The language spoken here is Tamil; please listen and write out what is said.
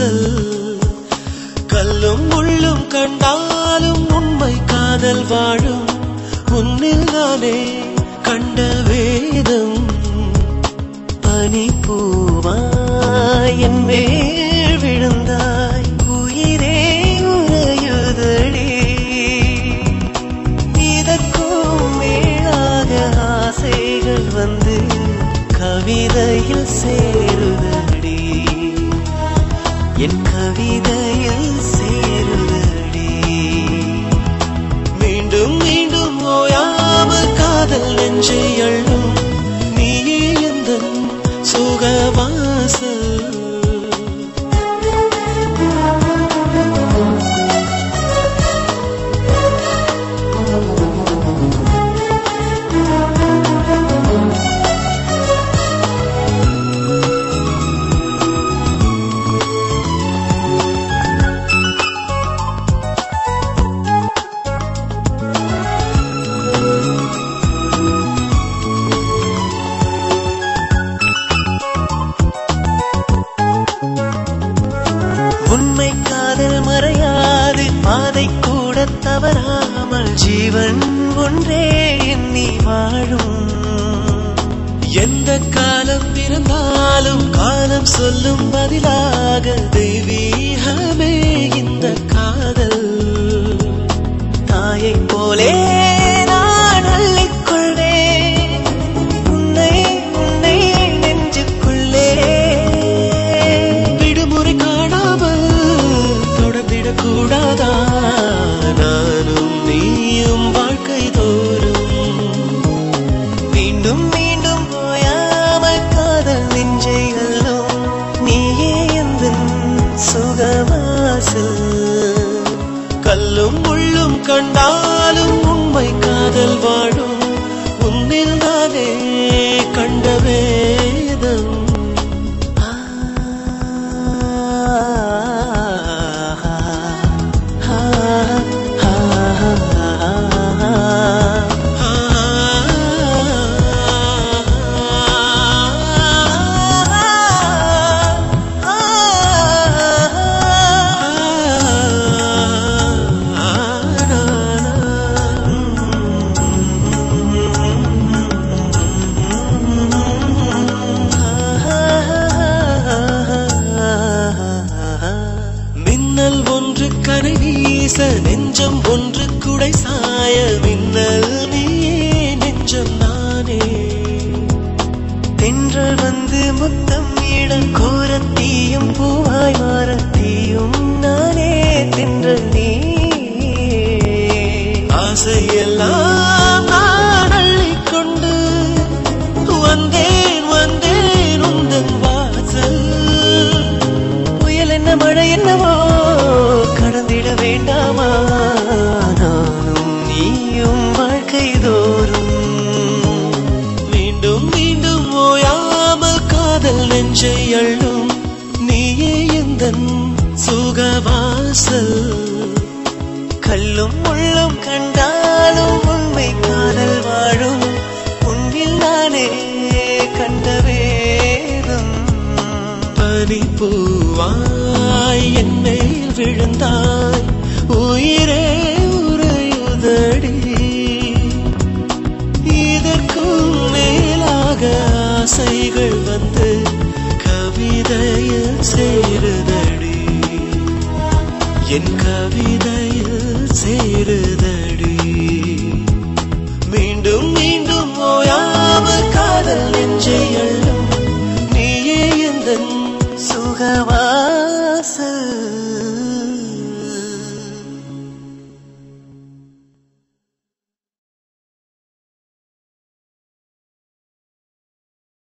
வாசல் கல்லும் முள்ளும் கண்டாலும் உண்மை காதல் வாழும் உன்னில் நானே கண்ட வேதம் பனி பூவாய் என் மேல் விழுந்தாய் உயிரே உறையுதடி இதற்கும் மேலாக ஆசைகள் வந்து கவிதையில் சேருதடி என் கவிதையில் சேருதடி மீண்டும் மீண்டும் ஓயாமல் காதல் நெஞ்சை அள்ளும் நீயே எந்தன் சுகவாசல் உண்மை காதல் மறையாது பாதை கூட தவறாமல் ஜீவன் ஒன்றே எண்ணி வாழும் எந்த காலம் பிறந்தாலும் காலம் சொல்லும் பதிலாக தெய்வீகமே இந்த காதல் தாயை போலே நான் அள்ளிக்கொள்வேன் உன்னை உன்னை நெஞ்சுக்குள்ளே விடுமுறை காணாமல் தொடர்ந்திடக் கூடாதா நானும் நீயும் வாழ்க்கை தோறும் மீண்டும் மீண்டும் ஓயாமல் காதல் நெஞ்சை அள்ளும் நீயே எந்தன் சுகவாசல் கல்லும் முள்ளும் கண்டாலும் உண்மை காதல் வாழும் உன்னில் நானே கண்ட வேதம் மின்னல் ஒன்று கரை வீச நெஞ்சம் ஒன்று குடை சாய மின்னல் நீயே நெஞ்சம் நானே தென்றல் வந்து முத்தம் இட கோரத்தீயும் பூவாய் மாறத்தீயும் நானே தென்றல் நீ ஆசையெல்லாம் நான் அள்ளிக்கொண்டு வந்தேன் வந்தேன் உந்தன் வாசல் புயல் என்ன மழை என்னவோ கடந்திட வேண்டாமா நானும் நீயும் வாழ்க்கை தோறும் மீண்டும் மீண்டும் ஓயாமல் காதல் நெஞ்சை அள்ளும் நீயே எந்தன் சுகவாசல் கல்லும் முள்ளும் கண்டாலும் உண்மை காதல் வாழும் உன்னில் நானே கண்ட வேதம் பனி பூவாய் என் மேல் விழுந்தாய் உயிரே உறையுதடி இதற்கும் மேலாக ஆசைகள் வந்து கவிதையில் சேருதடி என் கவிதை